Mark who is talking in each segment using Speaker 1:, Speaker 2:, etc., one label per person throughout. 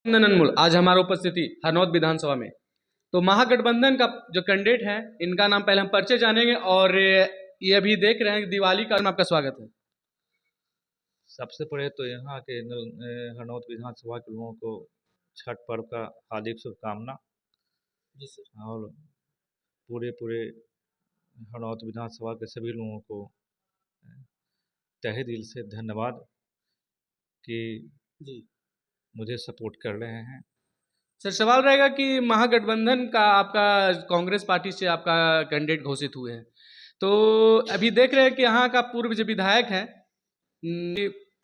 Speaker 1: अनमोल, आज हमारा उपस्थिति हरनौत विधानसभा में। तो महागठबंधन का जो कैंडिडेट है, इनका नाम पहले हम परिचय जानेंगे और ये अभी देख रहे हैं कि दिवाली का आपका स्वागत है।
Speaker 2: सबसे पहले तो यहाँ के हरनौत विधानसभा के लोगों को छठ पर्व का हार्दिक शुभकामना।
Speaker 1: जी सर।
Speaker 2: और पूरे पूरे हरनौत विधानसभा के सभी लोगों को तहे दिल से धन्यवाद कि
Speaker 1: जी
Speaker 2: मुझे सपोर्ट कर रहे हैं।
Speaker 1: सर, सवाल रहेगा कि महागठबंधन का आपका कांग्रेस पार्टी से आपका कैंडिडेट घोषित हुए हैं, तो अभी देख रहे हैं कि यहाँ का पूर्व जो विधायक है,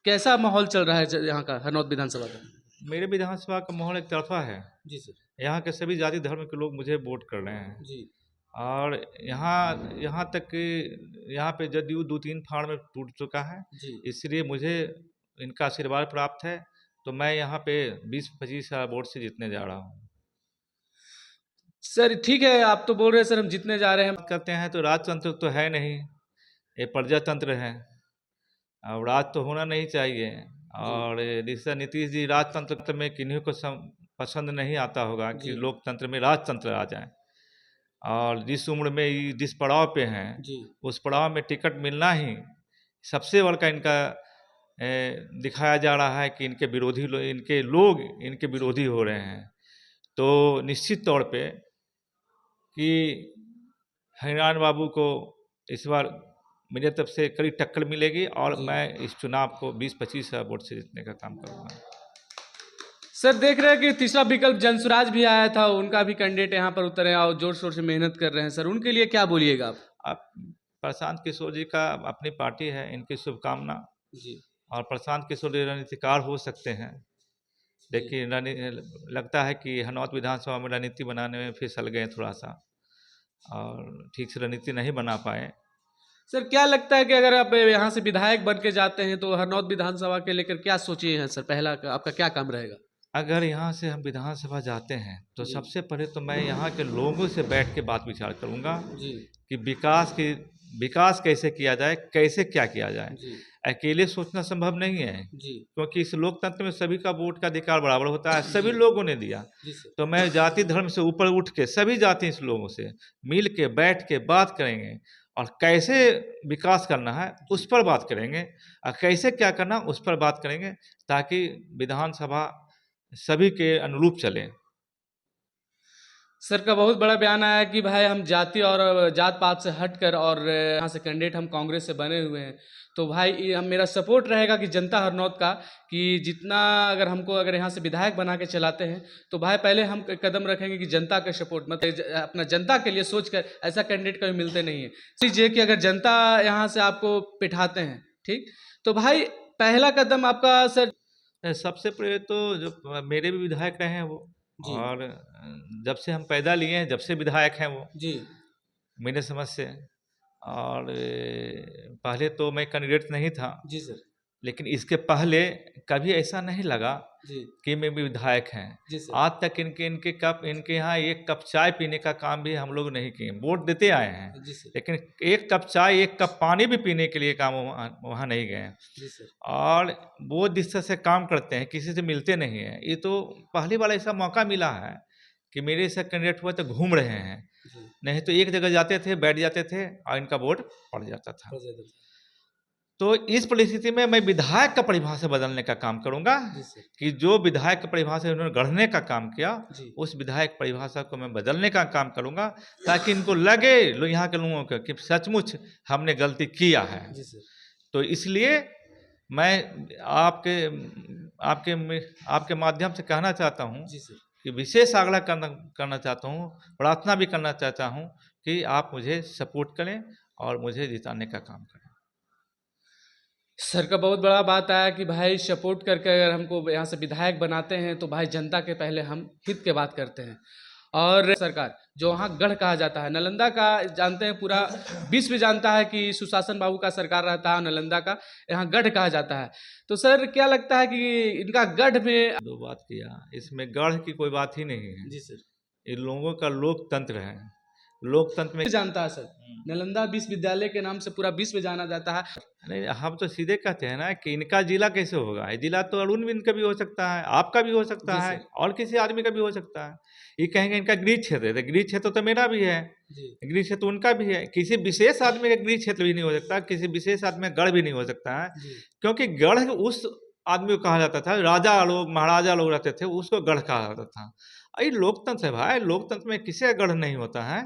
Speaker 1: कैसा माहौल चल रहा है यहाँ का हरनौत विधानसभा का?
Speaker 2: मेरे विधानसभा का माहौल एक तरफा है।
Speaker 1: जी सर।
Speaker 2: यहाँ के सभी जाति धर्म के लोग मुझे वोट कर रहे हैं।
Speaker 1: जी।
Speaker 2: और यहाँ यहाँ तक कि यहाँ पे जदयू 2-3 फाड़ में टूट चुका है।
Speaker 1: जी।
Speaker 2: इसलिए मुझे इनका आशीर्वाद प्राप्त है, तो मैं यहाँ पे 20-25 वोट से जीतने जा रहा हूँ।
Speaker 1: सर ठीक है, आप तो बोल रहे हैं सर हम जीतने जा रहे हैं।
Speaker 2: बात करते हैं तो राजतंत्र तो है नहीं, ये प्रजातंत्र है। और राज तो होना नहीं चाहिए। और जैसा नीतीश जी राजतंत्र में किन्हीं को पसंद नहीं आता होगा कि लोकतंत्र में राजतंत्र आ जाए। और जिस उम्र में ये जिस पड़ाव पे हैं, उस पड़ाव में टिकट मिलना ही सबसे बड़ा इनका दिखाया जा रहा है कि इनके लोग इनके विरोधी हो रहे हैं। तो निश्चित तौर पे कि हरिनारायण बाबू को इस बार मेरे तरफ से कड़ी टक्कर मिलेगी और मैं इस चुनाव को 20-25 वोट से जीतने का काम करूँगा।
Speaker 1: सर देख रहे हैं कि तीसरा विकल्प जनसुराज भी आया था, उनका भी कैंडिडेट यहाँ पर उतरे और जोर शोर से मेहनत कर रहे हैं। सर उनके लिए क्या बोलिएगा आप?
Speaker 2: प्रशांत किशोर जी का अपनी पार्टी है, इनकी शुभकामना।
Speaker 1: जी। और
Speaker 2: प्रशांत किशोर जी रणनीतिकार हो सकते हैं, लेकिन लगता है कि हरनौत विधानसभा में रणनीति बनाने में फिसल गए थोड़ा सा और ठीक से रणनीति नहीं बना पाए।
Speaker 1: सर क्या लगता है कि अगर आप यहाँ से विधायक बन के जाते हैं तो हरनौत विधानसभा के लेकर क्या सोचिए हैं सर? पहला आपका क्या काम रहेगा?
Speaker 2: अगर यहाँ से हम विधानसभा जाते हैं तो सबसे पहले तो मैं यहाँ के लोगों से बैठ के बात विचार करूँगा कि विकास कैसे किया जाए, कैसे क्या किया जाए। अकेले सोचना संभव नहीं है, क्योंकि इस लोकतंत्र में सभी का वोट का अधिकार बराबर होता है, सभी लोगों ने दिया। तो मैं जाति धर्म से ऊपर उठ के सभी जाति इस लोगों से मिल के बैठ के बात करेंगे और कैसे विकास करना है उस पर बात करेंगे और कैसे क्या करना उस पर बात करेंगे, ताकि विधानसभा सभी के अनुरूप चले।
Speaker 1: सर का बहुत बड़ा बयान आया कि भाई हम जाति और जात पात से हटकर और यहाँ से कैंडिडेट हम कांग्रेस से बने हुए हैं, तो भाई हम मेरा सपोर्ट रहेगा कि जनता हरनौत का कि जितना अगर यहाँ से विधायक बना के चलाते हैं तो भाई पहले हम कदम रखेंगे कि जनता का सपोर्ट, मतलब अपना जनता के लिए सोचकर। ऐसा कैंडिडेट कभी मिलते नहीं है। लीजिए कि अगर जनता यहाँ से आपको पिठाते हैं, ठीक, तो भाई पहला कदम आपका सर।
Speaker 2: सबसे पहले तो जो मेरे भी विधायक रहे हैं वो, और जब से हम पैदा लिए हैं जब से विधायक हैं वो
Speaker 1: जी
Speaker 2: मेरे समझ से। और पहले तो मैं कैंडिडेट नहीं था
Speaker 1: जी सर,
Speaker 2: लेकिन इसके पहले कभी ऐसा नहीं लगा कि मैं भी विधायक हैं। आज तक इनके यहाँ एक कप चाय पीने का काम भी हम लोग नहीं किए, वोट देते आए हैं, लेकिन एक कप चाय एक कप पानी भी पीने के लिए काम वहाँ नहीं गए। और वो जिस तरह से काम करते हैं, किसी से मिलते नहीं हैं। ये तो पहली बार ऐसा मौका मिला है कि मेरे से कैंडिडेट हुआ तो घूम रहे हैं, नहीं तो एक जगह जाते थे, बैठ जाते थे और इनका वोट पड़ जाता था। तो इस परिस्थिति में मैं विधायक का परिभाषा बदलने का काम करूंगा कि जो विधायक का परिभाषा उन्होंने गढ़ने का काम किया, उस विधायक परिभाषा को मैं बदलने का काम करूंगा, ताकि इनको लगे यहाँ के लोगों को कि सचमुच हमने गलती किया है। तो इसलिए मैं आपके माध्यम से कहना चाहता हूँ कि विशेष आग्रह करना चाहता हूँ, प्रार्थना भी करना चाहता हूँ कि आप मुझे सपोर्ट करें और मुझे जिताने का काम करें।
Speaker 1: सर का बहुत बड़ा बात आया कि भाई सपोर्ट करके अगर हमको यहाँ से विधायक बनाते हैं तो भाई जनता के पहले हम हित के बात करते हैं। और सरकार जो वहाँ गढ़ कहा जाता है, नालंदा का जानते हैं, पूरा विश्व जानता है कि सुशासन बाबू का सरकार रहता है, नालंदा का यहाँ गढ़ कहा जाता है। तो सर क्या लगता है कि इनका गढ़ में
Speaker 2: दो बात किया, इसमें गढ़ की कोई बात ही नहीं है।
Speaker 1: जी सर।
Speaker 2: इन लोगों का लोकतंत्र है, लोकतंत्र में
Speaker 1: जानता है सर, नालंदा विश्वविद्यालय के नाम से पूरा विश्व जाना जाता है।
Speaker 2: नहीं, हम तो सीधे कहते हैं ना कि इनका जिला कैसे होगा, ये जिला तो अरुण बिंद का भी हो सकता है, आपका भी हो सकता है, और किसी आदमी का भी हो सकता है। ये कहेंगे इनका गृह क्षेत्र है, तो गृह क्षेत्र तो मेरा भी है, गृह क्षेत्र उनका भी है। किसी विशेष आदमी का गृह क्षेत्र भी नहीं हो सकता, किसी विशेष आदमी का गढ़ भी नहीं हो सकता है, क्योंकि गढ़ उस आदमी को कहा जाता था, राजा लोग महाराजा लोग रहते थे, उसको गढ़ कहा जाता था। ये लोकतंत्र है भाई, लोकतंत्र में किसी का गढ़ नहीं होता है।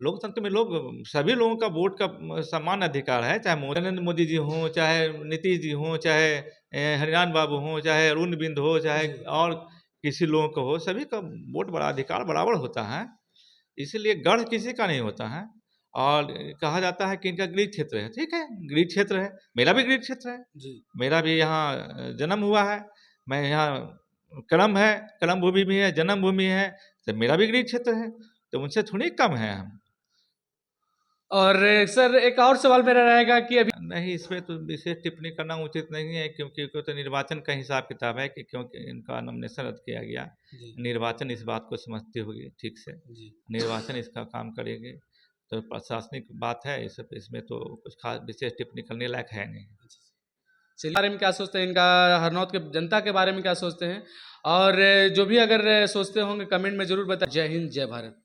Speaker 2: लोकतंत्र में लोग, सभी लोगों का वोट का समान अधिकार है, चाहे नरेंद्र मोदी जी हों, चाहे नीतीश जी हों, चाहे हरियाणा बाबू हों, चाहे अरुण बिंद हो, चाहे और किसी लोगों का हो, सभी का वोट बड़ा अधिकार बराबर होता है। इसीलिए गढ़ किसी का नहीं होता है। और कहा जाता है कि इनका गृह क्षेत्र है, ठीक है, गृह क्षेत्र है, मेरा भी गृह क्षेत्र है जी। मेरा भी यहाँ जन्म हुआ है, मैं यहाँ कर्म है, कर्म भूमि भी है, जन्म भूमि है, तो मेरा भी गृह क्षेत्र है, तो उनसे थोड़ी कम है हम।
Speaker 1: और सर एक और सवाल मेरा रहेगा कि अभी
Speaker 2: नहीं, इसमें तो विशेष टिप्पणी करना उचित नहीं है, क्योंकि तो निर्वाचन का हिसाब किताब है कि क्योंकि इनका नॉमिनेशन रद्द किया गया, निर्वाचन इस बात को समझती होगी ठीक से, निर्वाचन इसका काम करेगी, तो प्रशासनिक बात है, इसमें तो कुछ खास विशेष टिप्पणी करने लायक है नहीं।
Speaker 1: चलिए, बारे में क्या सोचते हैं, इनका हरनौत के जनता के बारे में क्या सोचते हैं, और जो भी अगर सोचते होंगे कमेंट में जरूर बताएं। जय हिंद, जय भारत।